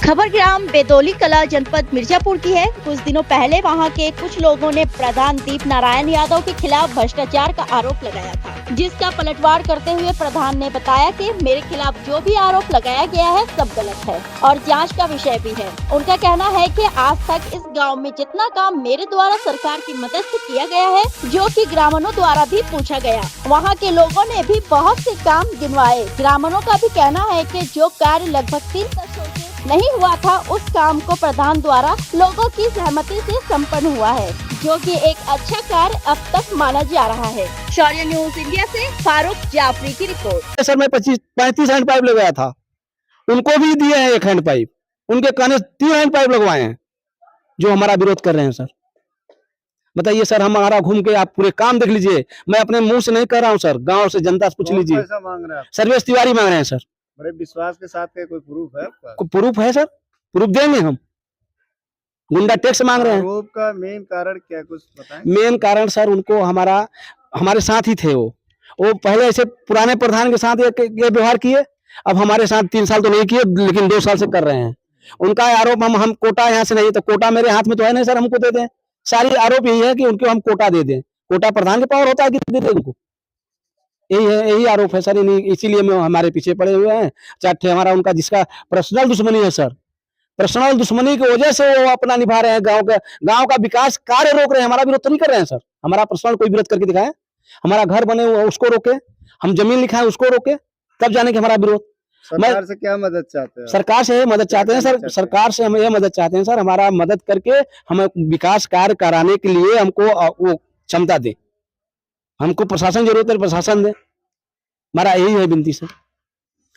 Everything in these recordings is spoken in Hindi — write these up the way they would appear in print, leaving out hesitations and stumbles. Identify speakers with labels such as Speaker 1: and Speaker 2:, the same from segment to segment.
Speaker 1: खबर ग्राम बेदौली कला जनपद मिर्जापुर की है। कुछ दिनों पहले वहां के कुछ लोगों ने प्रधान दीप नारायण यादव के खिलाफ भ्रष्टाचार का आरोप लगाया था, जिसका पलटवार करते हुए प्रधान ने बताया कि मेरे खिलाफ जो भी आरोप लगाया गया है सब गलत है और जांच का विषय भी है। उनका कहना है कि आज तक इस गाँव में जितना काम मेरे द्वारा सरकार की मदद से किया गया है, जो कि ग्रामीणों द्वारा भी पूछा गया, वहाँ के लोगों ने भी बहुत से काम गिनवाए। ग्रामीणों का भी कहना है कि जो कार्य लगभग 3 दशकों से नहीं हुआ था, उस काम को प्रधान द्वारा लोगों की सहमति से संपन्न हुआ है, जो कि एक अच्छा कार्य अब तक माना जा रहा है। शौर्य न्यूज इंडिया से फारूक जाफरी की रिपोर्ट।
Speaker 2: सर मैं 35 हैंड पाइप लगाया था, उनको भी दिए हैं 1 हैंड पाइप, उनके कहने 3 हैंड पाइप लगवाए हैं, जो हमारा विरोध कर रहे हैं। सर बताइए सर, हमारा घूम के आप पूरे काम देख लीजिए। मैं अपने मुंह से नहीं कर रहा हूँ सर, गांव से जनता से पूछ लीजिए।
Speaker 3: मांग रहे हैं
Speaker 2: सर्वेश तिवारी मांग रहे हैं सर।
Speaker 3: बड़े विश्वास के साथ कोई प्रूफ है आपका?
Speaker 2: प्रूफ है सर, प्रूफ देंगे हम। गुंडा टैक्स मांग रहे हैं।
Speaker 3: आरोप का मेन कारण क्या, कुछ बताएं?
Speaker 2: मेन कारण सर, उनको हमारे साथ ही थे। वो पहले ऐसे पुराने प्रधान के साथ ये व्यवहार किए, अब हमारे साथ 3 साल तो नहीं किए, लेकिन 2 साल से कर रहे हैं। उनका आरोप हम कोटा यहाँ से नहीं, तो कोटा मेरे हाथ में तो है नहीं सर, हमको दे दें। सारी आरोप यही है कि उनको हम कोटा दे दें। कोटा प्रधान के पावर होता है कि दे दें उनको, यही आरोप है सर। इसीलिए हमारे पीछे पड़े हुए हैं। चाहे हमारा उनका जिसका पर्सनल दुश्मनी है सर, पर्सनल दुश्मनी की वजह से वो अपना निभा रहे हैं। गांव का विकास कार्य रोक रहे हैं। हमारा विरोध तो नहीं कर रहे हैं सर, हमारा पर्सनल कोई विरोध करके दिखाए। हमारा घर बने हुए उसको रोके, हम जमीन लिखाए उसको रोके, तब जाने के हमारा विरोध।
Speaker 3: सरकार से क्या मदद चाहते हैं?
Speaker 2: सरकार से मदद चाहते हैं सर, सरकार से हम ये मदद चाहते हैं सर, हमारा मदद करके हमें विकास कार्य कराने के लिए हमको वो क्षमता दे। हमको प्रशासन जरूरत है, प्रशासन दे। हमारा यही है विनती सर।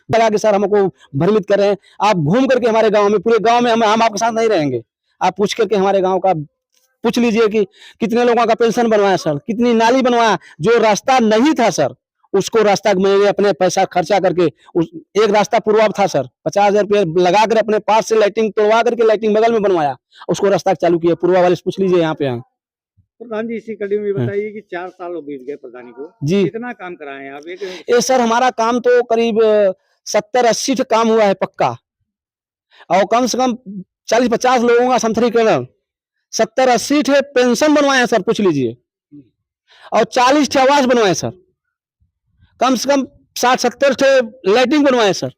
Speaker 2: लगा के सर हमको भ्रमित कर रहे हैं। आप घूम करके हमारे गांव में, पूरे गांव में हम आपके साथ नहीं रहेंगे। आप पूछ करके हमारे गांव का पूछ लीजिए कि कितने लोगों का पेंशन बनवाया सर, कितनी नाली बनवाया। जो रास्ता नहीं था सर, उसको रास्ता मैंने अपने पैसा खर्चा करके एक रास्ता पूर्वाभ था सर, 50,000 रुपये लगा कर अपने पास से लाइटिंग तोड़वा करके लाइटिंग बगल में बनवाया, उसको रास्ता चालू किया। पूर्वा वाले से पूछ लीजिए यहाँ पे।
Speaker 3: प्रधान जी, इसी कड़ी में बताइए कि 4 साल हो बीत गए प्रधानी को
Speaker 2: जी,
Speaker 3: कितना काम कराए हैं आप?
Speaker 2: ये सर हमारा काम तो करीब 70-80 काम हुआ है पक्का, और कम से कम 40-50 लोगों का संतरीकरण, 70-80 पेंशन बनवाए हैं सर, पूछ लीजिए। और 40 आवास बनवाए सर, कम से कम 60-70 लाइटिंग बनवाए सर।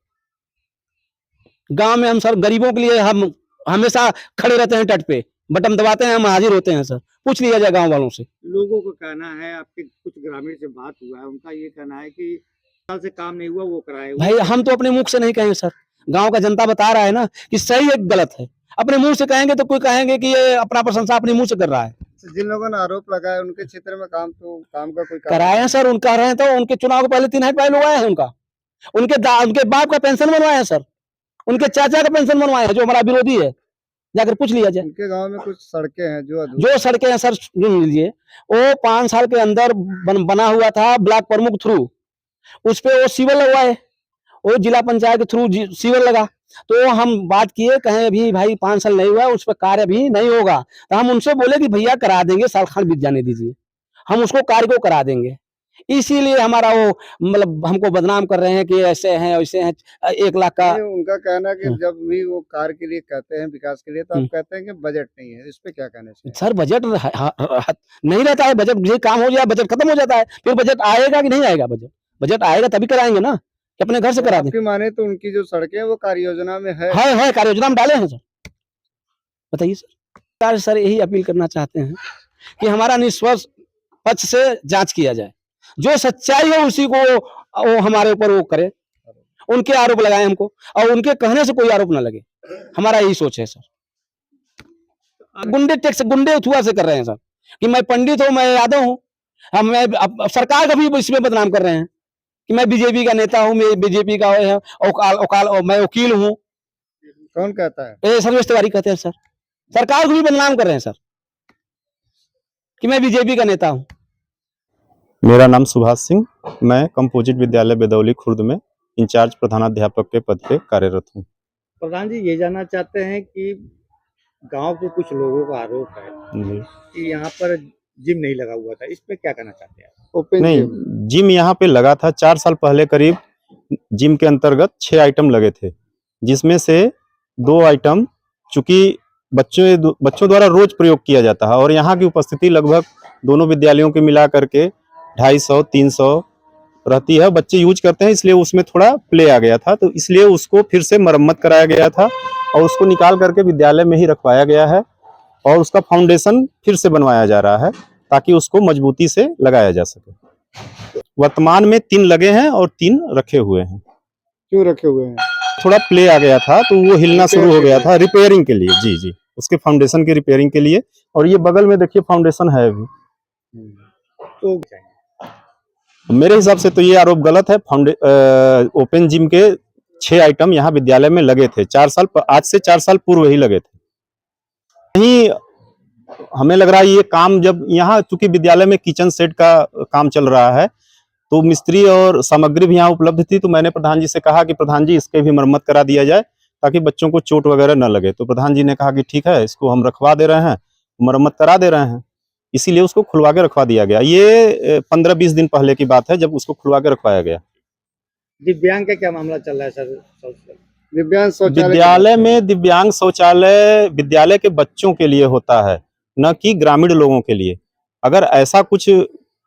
Speaker 2: गांव में हम सर गरीबों के लिए हम हमेशा खड़े रहते हैं, तट पे बटन दबाते हैं, हम हाजिर होते हैं सर। पूछ लिया जाए गांव वालों से।
Speaker 3: लोगों को कहना है, आपके कुछ ग्रामीण से बात हुआ है, उनका ये कहना है कि साल से काम नहीं हुआ, वो कराए।
Speaker 2: भाई हम तो अपने मुख से नहीं कहेंगे सर, गांव का जनता बता रहा है ना कि सही है गलत है। अपने मुंह से कहेंगे तो कोई कहेंगे कि ये अपना प्रशंसा अपने मुंह से कर रहा है।
Speaker 3: जिन लोगों ने आरोप लगाया उनके क्षेत्र में काम का कोई
Speaker 2: कराए हैं सर, उनका रहे तो उनके चुनाव के पहले 3 हैंड लगवाए हैं उनका। उनके बाप का पेंशन बनवाया है सर, उनके चाचा का पेंशन बनवाया है, जो हमारा विरोधी है, जाकर पूछ लिया जाए।
Speaker 3: उनके गांव में कुछ सड़कें हैं
Speaker 2: जो सड़कें हैं सर, सुन लीजिए, वो 5 साल के अंदर बना हुआ था ब्लॉक प्रमुख थ्रू, उस पे वो सीवर लगवाए, वो जिला पंचायत के थ्रू सीवर लगा। तो हम बात किए, कहें अभी भाई 5 साल नहीं हुआ, उस पर कार्य भी नहीं होगा। तो हम उनसे बोले कि भैया करा देंगे, साल खान बीत जाने दीजिए, हम उसको कार्य को करा देंगे। इसीलिए हमारा वो मतलब हमको बदनाम कर रहे हैं कि ऐसे हैं वैसे हैं। 1 लाख का
Speaker 3: उनका कहना है कि जब भी वो कार्य के लिए कहते हैं, विकास के लिए, तो आप कहते हैं कि बजट नहीं है। इस पे क्या कहना चाहिए?
Speaker 2: सर बजट नहीं रहता है, बजट ये काम हो जाए बजट खत्म हो जाता है, फिर बजट आएगा कि नहीं आएगा? बजट आएगा तभी कराएंगे ना, कि अपने घर से करा दें।
Speaker 3: माने तो उनकी जो सड़कें हैं वो कार्य योजना में है
Speaker 2: कार्य योजना में डाले हैं सर। बताइए सर, सर यही अपील करना चाहते हैं कि हमारा निष्पक्ष पक्ष से जांच किया जाए, जो सच्चाई है उसी को वो हमारे ऊपर वो करे। उनके आरोप लगाए हमको, और उनके कहने से कोई आरोप ना लगे, हमारा यही सोच है सर। गुंडे थुआ से कर रहे हैं सर, कि मैं पंडित हूँ, मैं यादव हूँ, मैं सरकार का भी इसमें बदनाम कर रहे हैं कि मैं बीजेपी का नेता हूँ, मैं बीजेपी का मैं वकील हूँ।
Speaker 3: कौन कहता है?
Speaker 2: ये सर्वेश तिवारी कहते हैं सर। सरकार को भी बदनाम कर रहे हैं सर कि मैं बीजेपी का नेता हूँ।
Speaker 4: मेरा नाम सुभाष सिंह, मैं कंपोजिट विद्यालय बेदौली खुर्द में इंचार्ज प्रधानाध्यापक के पद पे कार्यरत हूँ।
Speaker 3: प्रधान जी, ये जानना चाहते हैं कि गांव के कुछ लोगों का आरोप है कि यहाँ पर जिम नहीं लगा हुआ था, इस पे क्या कहना चाहते हैं?
Speaker 4: नहीं, जिम यहाँ पे लगा था। 4 साल पहले करीब जिम के अंतर्गत 6 आइटम लगे थे, जिसमें से 2 आइटम चूंकि बच्चों द्वारा रोज प्रयोग किया जाता है और यहाँ की उपस्थिति लगभग दोनों विद्यालयों के मिला करके 250-300 रहती है, बच्चे यूज करते हैं, इसलिए उसमें थोड़ा प्ले आ गया था, तो इसलिए उसको फिर से मरम्मत कराया गया था और उसको निकाल करके विद्यालय में ही रखवाया गया है और उसका फाउंडेशन फिर से बनवाया जा रहा है ताकि उसको मजबूती से लगाया जा सके। वर्तमान में 3 लगे हैं और 3 रखे हुए हैं।
Speaker 3: क्यों रखे हुए हैं?
Speaker 4: थोड़ा प्ले आ गया था तो वो हिलना शुरू हो गया था, रिपेयरिंग के लिए। जी जी, उसके फाउंडेशन की रिपेयरिंग के लिए। और ये बगल में देखिए फाउंडेशन है अभी।
Speaker 3: तो
Speaker 4: मेरे हिसाब से तो ये आरोप गलत है। ओपन जिम के 6 आइटम यहाँ विद्यालय में लगे थे, आज से 4 साल पूर्व ही लगे थे। नहीं, हमें लग रहा है ये काम जब यहाँ चूंकि विद्यालय में किचन सेट का काम चल रहा है तो मिस्त्री और सामग्री भी यहाँ उपलब्ध थी, तो मैंने प्रधान जी से कहा कि प्रधान जी इसके भी मरम्मत करा दिया जाए ताकि बच्चों को चोट वगैरह न लगे। तो प्रधान जी ने कहा कि ठीक है, इसको हम रखवा दे रहे हैं, मरम्मत करा दे रहे हैं, इसीलिए उसको खुलवा के रखवा दिया गया। ये 15-20 दिन पहले की बात है जब उसको खुलवा के रखवाया गया।
Speaker 3: दिव्यांग का क्या मामला चल रहा है सर?
Speaker 4: विद्यालय में दिव्यांग शौचालय विद्यालय के बच्चों के लिए होता है, न कि ग्रामीण लोगों के लिए। अगर ऐसा कुछ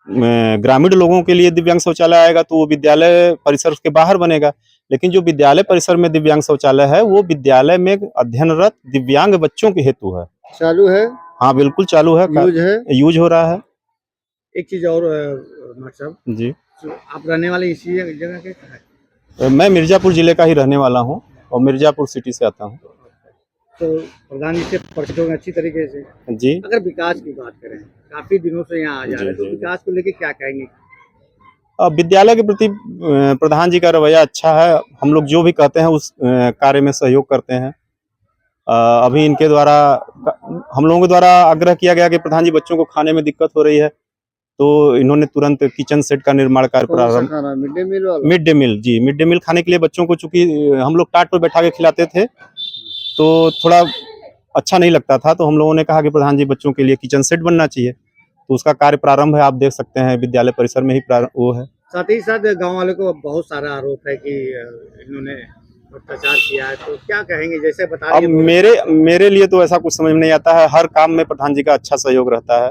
Speaker 4: ग्रामीण लोगों के लिए दिव्यांग शौचालय आएगा तो वो विद्यालय परिसर के बाहर बनेगा, लेकिन जो विद्यालय परिसर में दिव्यांग शौचालय है वो विद्यालय में अध्ययनरत दिव्यांग बच्चों के हेतु है।
Speaker 3: चालू है?
Speaker 4: हाँ बिल्कुल चालू है, यूज हो रहा है।
Speaker 3: एक चीज और साहब
Speaker 4: जी,
Speaker 3: आप रहने वाले इसी जगह के हैं?
Speaker 4: मैं मिर्जापुर जिले का ही रहने वाला हूँ और मिर्जापुर सिटी से आता हूँ।
Speaker 3: तो प्रधान जी से परिचित होंगे अच्छी तरीके से।
Speaker 4: जी,
Speaker 3: अगर विकास की बात करें, काफी दिनों से यहाँ आ जा रहे हैं, तो विकास को लेके क्या कहेंगे?
Speaker 4: विद्यालय के प्रति प्रधान जी का रवैया अच्छा है। हम लोग जो भी कहते हैं उस कार्य में सहयोग करते हैं। अभी इनके द्वारा हम लोगों के द्वारा आग्रह किया गया कि प्रधान जी बच्चों को खाने में दिक्कत हो रही है, तो इन्होंने तुरंत किचन सेट का निर्माण कार्य प्रारंभ। मिड डे मील, जी, मिड डे मील खाने के लिए बच्चों को, चूंकि हम लोग टाट पर बैठा के खिलाते थे तो थोड़ा अच्छा नहीं लगता था, तो हम लोगों ने कहा कि प्रधान जी बच्चों के लिए किचन सेट बनना चाहिए, तो उसका कार्य प्रारंभ है। आप देख सकते हैं विद्यालय परिसर में ही वो है।
Speaker 3: साथ ही साथ गांव वालों को बहुत सारा आरोप है कि इन्होंने भ्रष्टाचार किया है, तो क्या कहेंगे? जैसे बता
Speaker 4: अब मेरे लिए तो ऐसा कुछ समझ में नहीं आता है। हर काम में प्रधान जी का अच्छा सहयोग रहता है,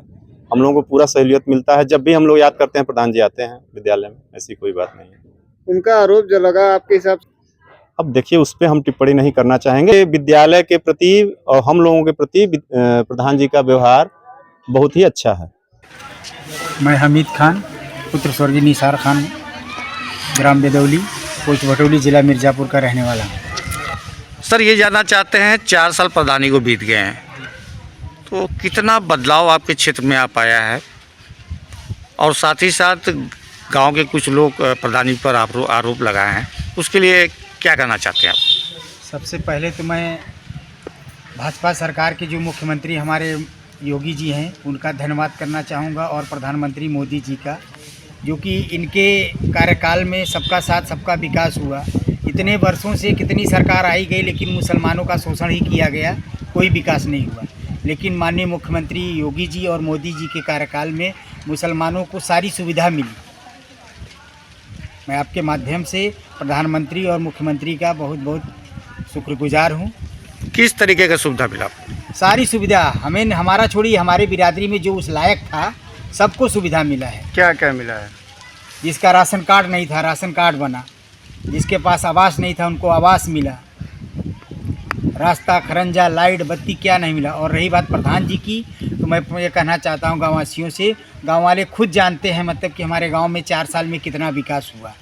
Speaker 4: हम लोगों को पूरा सहूलियत मिलता है। जब भी हम लोग याद करते हैं प्रधान जी आते हैं विद्यालय में, ऐसी कोई बात नहीं है।
Speaker 3: उनका आरोप जो लगा आपके हिसाब से?
Speaker 4: अब देखिए, उस पर हम टिप्पणी नहीं करना चाहेंगे। विद्यालय के प्रति और हम लोगों के प्रति प्रधान जी का व्यवहार बहुत ही अच्छा है।
Speaker 5: मैं हमीद खान, पुत्र स्वर्गीय निसार खान, ग्राम बेदौली, पोस्ट भटौली, जिला मिर्ज़ापुर का रहने वाला हूँ।
Speaker 3: सर, ये जानना चाहते हैं, 4 साल प्रधानी को बीत गए हैं, तो कितना बदलाव आपके क्षेत्र में आ पाया है? और साथ ही साथ गांव के कुछ लोग प्रधानी पर आरोप लगाए हैं, उसके लिए क्या कहना चाहते हैं आप?
Speaker 5: सबसे पहले तो मैं भाजपा सरकार के जो मुख्यमंत्री हमारे योगी जी हैं उनका धन्यवाद करना चाहूँगा, और प्रधानमंत्री मोदी जी का, जो कि इनके कार्यकाल में सबका साथ सबका विकास हुआ। इतने वर्षों से कितनी सरकार आई गई, लेकिन मुसलमानों का शोषण ही किया गया, कोई विकास नहीं हुआ। लेकिन माननीय मुख्यमंत्री योगी जी और मोदी जी के कार्यकाल में मुसलमानों को सारी सुविधा मिली। मैं आपके माध्यम से प्रधानमंत्री और मुख्यमंत्री का बहुत बहुत शुक्रगुजार हूँ।
Speaker 3: किस तरीके का सुविधा मिला?
Speaker 5: सारी सुविधा हमें, हमारा छोड़िए, हमारे बिरादरी में जो उस लायक था सबको सुविधा मिला है।
Speaker 3: क्या क्या मिला है?
Speaker 5: जिसका राशन कार्ड नहीं था, राशन कार्ड बना। जिसके पास आवास नहीं था, उनको आवास मिला। रास्ता, खरंजा, लाइट, बत्ती क्या नहीं मिला। और रही बात प्रधान जी की, तो मैं ये कहना चाहता हूँ गाँववासियों से, गाँव वाले खुद जानते हैं मतलब कि हमारे गांव में 4 साल में कितना विकास हुआ।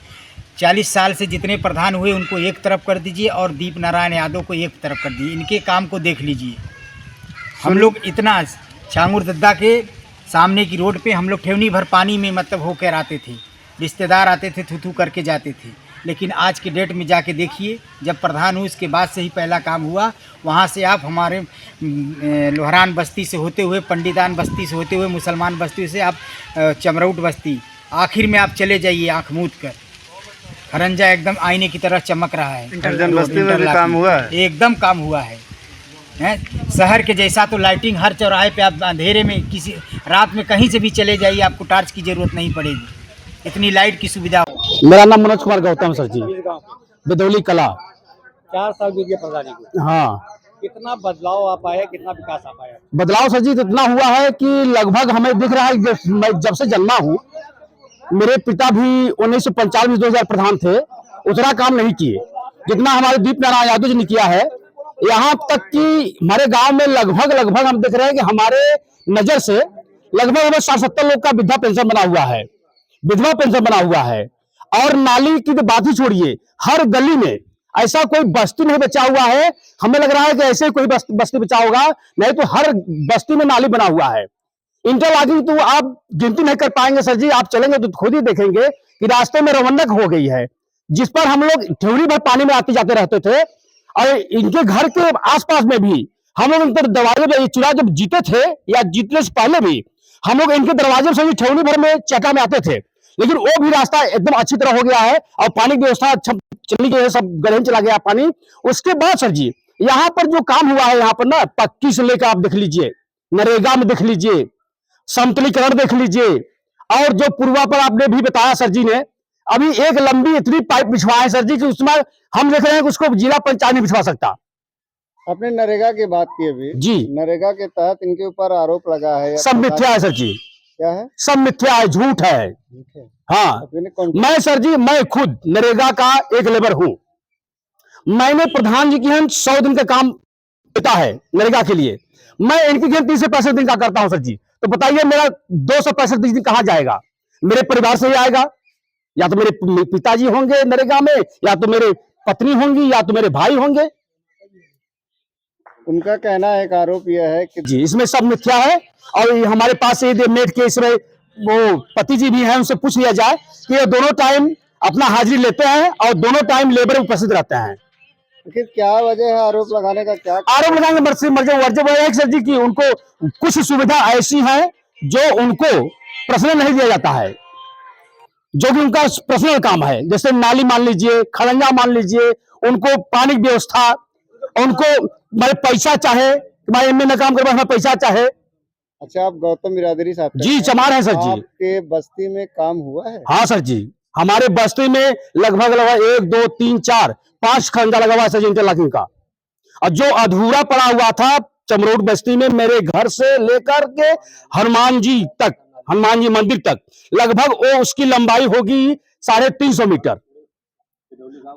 Speaker 5: 40 साल से जितने प्रधान हुए उनको एक तरफ कर दीजिए और दीप नारायण यादव को एक तरफ कर दीजिए। इनके काम को देख लीजिए। हम लोग इतना छांगुर दद्दा के सामने की रोड पे हम लोग ठेवनी भर पानी में मतलब होकर आते थे, रिश्तेदार आते थे, थू थू करके जाते थे। लेकिन आज के डेट में जाके देखिए, जब प्रधान हुए उसके बाद से ही पहला काम हुआ। वहाँ से आप हमारे लोहरान बस्ती से होते हुए, पंडितान बस्ती से होते हुए, मुसलमान बस्ती से आप चमरौट बस्ती, आखिर में आप चले जाइए आँख मूंद कर। खरंजा एकदम आईने की तरह चमक रहा है।
Speaker 3: इंटरजन बस्ती में भी काम हुआ है,
Speaker 5: एकदम काम हुआ है। शहर के जैसा तो लाइटिंग हर चौराहे पे, आप अंधेरे में किसी रात में कहीं से भी चले जाइए, आपको टार्च की जरूरत नहीं पड़ेगी, इतनी लाइट की सुविधा।
Speaker 2: मेरा नाम मनोज कुमार गौतम सर जी, बेदौली कला।
Speaker 6: 4 साल बीत गए प्रधानी को,
Speaker 2: हाँ,
Speaker 6: कितना बदलाव आ पाया, कितना विकास आ पाया?
Speaker 2: बदलाव सर जी तो इतना हुआ है कि लगभग हमें दिख रहा है कि मैं जब से जन्मा हूँ, मेरे पिता भी 1995-2000 प्रधान थे, उतना काम नहीं किए जितना हमारे दीप नारायण यादव जी ने किया है। यहाँ तक कि हमारे गांव में लगभग हम देख रहे हैं कि हमारे नजर से लगभग हमें 60-70 लोग का विधवा पेंशन बना हुआ है, विधवा पेंशन बना हुआ है। और नाली की तो बात ही छोड़िए, हर गली में ऐसा कोई बस्ती नहीं बचा हुआ है। हमें लग रहा है कि ऐसे ही कोई बस्ती बचा होगा, नहीं तो हर बस्ती में नाली बना हुआ है। इंटरलॉकिंग तो आप गिनती नहीं कर पाएंगे सर जी, आप चलेंगे तो खुद ही देखेंगे कि रास्ते में रवंडक हो गई है, जिस पर हम लोग ठेवरी भर पानी में आते जाते रहते थे। और इनके घर के आसपास में भी हम लोग इनके दरवाजे पे चुनाव जब जीते थे या जीतने से पहले भी हम लोग इनके दरवाजे से ठेवरी भर में चका में आते थे, लेकिन वो भी रास्ता एकदम अच्छी तरह हो गया है और पानी की व्यवस्था अच्छा चलने की सब गढ़े चला गया पानी। उसके बाद सर जी यहाँ पर जो काम हुआ है, यहाँ पर ना पक्की से लेकर आप देख लीजिए, नरेगा में देख लीजिए, समतलीकरण देख लीजिए, और जो पूर्वा पर आपने भी बताया सर जी ने, अभी एक लंबी इतनी पाइप बिछवाए सर जी कि उसमें हम देख रहे हैं कि उसको जिला पंचायत नहीं बिछवा सकता।
Speaker 7: आपने नरेगा की बात की अभी
Speaker 2: जी,
Speaker 7: नरेगा के तहत इनके ऊपर आरोप लगा है,
Speaker 2: सब मिथ्या है सर जी,
Speaker 7: क्या है?
Speaker 2: सब मिथ्या है, झूठ है। हाँ,
Speaker 7: आपने कौन
Speaker 2: मैं सर जी मैं खुद नरेगा का एक लेबर हूं। मैंने प्रधान जी की हम 100 दिन का काम देता है नरेगा के लिए, मैं इनकी 30 से 65 दिन का करता हूं सर जी। तो बताइए मेरा 265 दिन कहाँ जाएगा? मेरे परिवार से ही आएगा, या तो मेरे पिताजी होंगे नरेगा में, या तो मेरे पत्नी होंगी, या तो मेरे भाई होंगे।
Speaker 7: उनका कहना है, एक आरोप यह है कि
Speaker 2: जी इसमें सब मिथ्या है। और ये हमारे पास ये मेट केस में वो पति जी भी हैं, उनसे पूछ लिया जाए कि ये दोनों टाइम अपना हाजिरी लेते हैं और दोनों टाइम लेबर उपस्थित रहते हैं।
Speaker 7: आखिर क्या वजह है आरोप लगाने का? क्या
Speaker 2: आरोप लगाएंगे वर्जब सर जी की उनको कुछ सुविधा ऐसी है जो उनको पर्सनल नहीं दिया जाता है, जो कि उनका पर्सनल काम है। जैसे नाली मान लीजिए, खड़ंजा मान लीजिए, उनको पानी की व्यवस्था, उनको मतलब पैसा चाहे, तुम्हारे एमए में काम करवा पैसा चाहे।
Speaker 7: अच्छा, आप गौतम बिरादरी साहब
Speaker 2: जी चमार है सर जी।
Speaker 7: आपके बस्ती में काम हुआ है?
Speaker 2: हाँ सर जी, हमारे बस्ती में लगभग 1 2 3 4 5 खंजा लगा हुआ है सर जी इंटरलॉकिंग का। और जो अधूरा पड़ा हुआ था चमरोड बस्ती में, मेरे घर से लेकर के हनुमान जी तक, हनुमान जी मंदिर तक, लगभग वो उसकी लंबाई होगी 350 मीटर।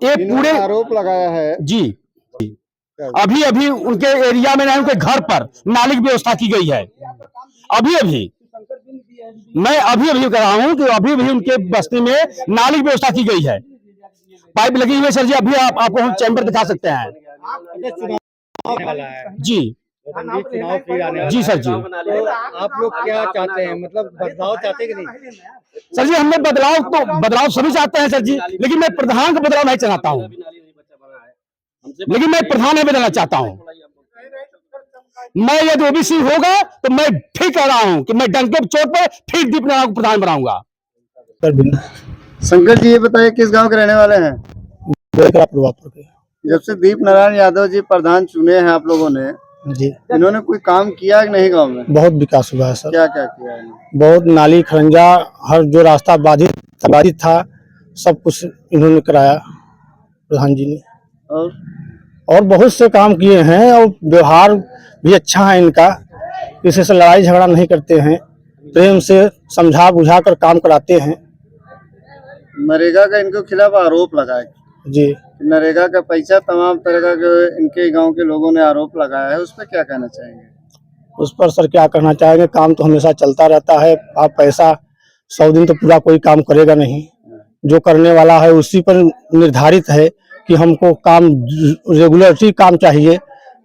Speaker 2: ये पूरे
Speaker 7: आरोप लगाया है
Speaker 2: जी, अभी अभी उनके एरिया में नहीं, उनके घर पर नाली की व्यवस्था की गई है। अभी मैं अभी कर रहा हूं कि अभी उनके बस्ती में नाली की व्यवस्था की गई है, पाइप लगी हुई है सर जी। अभी आपको हम चैम्बर दिखा सकते हैं जी।
Speaker 6: चुनाव फिर आने वाला
Speaker 2: जी सर जी,
Speaker 6: तो आप लोग क्या चाहते हैं, मतलब बदलाव चाहते हैं कि नहीं?
Speaker 2: सर जी हमने बदलाव सभी चाहते हैं सर जी, लेकिन मैं प्रधान का बदलाव नहीं चाहता हूँ, लेकिन मैं प्रधान नहीं बदलना चाहता हूँ। मैं यदि ओबीसी होगा तो मैं ठीक कह रहा हूँ कि मैं डंके चोट पर फिर दीप नारायण को प्रधान बनाऊंगा।
Speaker 7: शंकर जी, ये बताइए किस गांव के रहने वाले हैं? जब से दीप नारायण यादव जी प्रधान चुने हैं आप लोगों ने
Speaker 8: जी,
Speaker 7: इन्होंने कोई काम किया कि नहीं गांव में?
Speaker 8: बहुत विकास हुआ है सर।
Speaker 7: क्या क्या किया है?
Speaker 8: बहुत नाली खरंजा, हर जो रास्ता बाधित था सब कुछ इन्होंने कराया प्रधान जी ने। और बहुत से काम किए हैं, और व्यवहार भी अच्छा है इनका, किसी से लड़ाई झगड़ा नहीं करते हैं, प्रेम से समझा बुझा कर काम कराते हैं।
Speaker 7: नरेगा का इनके खिलाफ आरोप लगा है
Speaker 8: जी,
Speaker 7: नरेगा का पैसा तमाम तरह का जो इनके गांव के लोगों ने आरोप लगाया है, उस पर क्या कहना चाहेंगे?
Speaker 8: उस पर सर क्या कहना चाहेंगे, काम तो हमेशा चलता रहता है। आप पैसा 100 दिन तो पूरा कोई काम करेगा नहीं, जो करने वाला है उसी पर निर्धारित है कि हमको काम रेगुलरिटी काम चाहिए,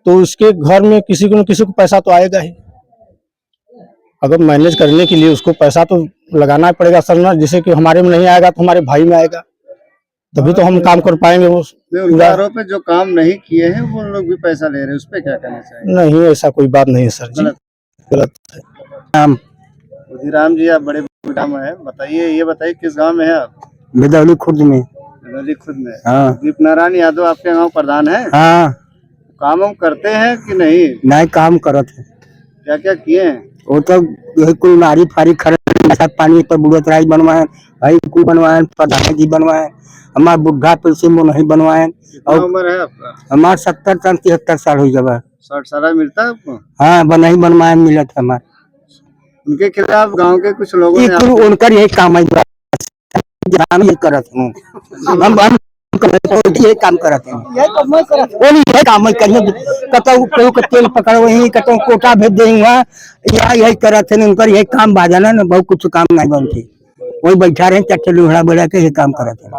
Speaker 8: तो उसके घर में किसी को न किसी को पैसा तो आएगा ही। अगर मैनेज करने के लिए उसको पैसा तो लगाना पड़ेगा सर ना, जिसे कि हमारे में नहीं आएगा तो हमारे भाई में आएगा, तभी तो हम काम कर पाएंगे। वो
Speaker 7: उनका आरोप है जो काम नहीं किए हैं वो लोग भी पैसा ले रहे हैं, उस पर क्या कहना चाहिए?
Speaker 8: नहीं, ऐसा कोई बात नहीं है सर जी, गलत है।
Speaker 7: उदीराम जी, आप बड़े नाम है, बताइए, ये बताइए किस गांव में है आप?
Speaker 2: बेदौली खुद में।
Speaker 7: बेदौली खुद में।
Speaker 2: हाँ।
Speaker 7: दीप नारायण यादव आपके गांव प्रधान है?
Speaker 2: हाँ।
Speaker 7: काम हम करते हैं कि नहीं?
Speaker 2: नहीं काम करत है।
Speaker 7: क्या क्या किए हैं?
Speaker 2: वो तो यही कुल नारी फारी खड़ा पानी पर बुढ़त राज बनवाए, भाई कुल बनवाए, प्रधान जी बनवाए, हमार बुढ़ा पेंशन में नहीं बनवाए।
Speaker 7: कितना उम्र है आपका?
Speaker 2: हमार 70 साल 73 साल हो गया।
Speaker 7: 60 साल मिलता है आपको?
Speaker 2: हाँ नहीं बनवाए मिलत हमार।
Speaker 7: उनके खिलाफ गांव के कुछ लोगों ने
Speaker 2: उनकर यही काम है, ये करत हूँ हम ये काम करत हैं, यही काम है करिए। कतौ केहू के तेल पकड़ वही, कतौ कोटा भेज दे यही करत है। उनकर यही काम बाजाना ना, बहुत कुछ काम नहीं बनती, वही बैठा रहे चट्टे लुहड़ा बोला के ये काम करत है।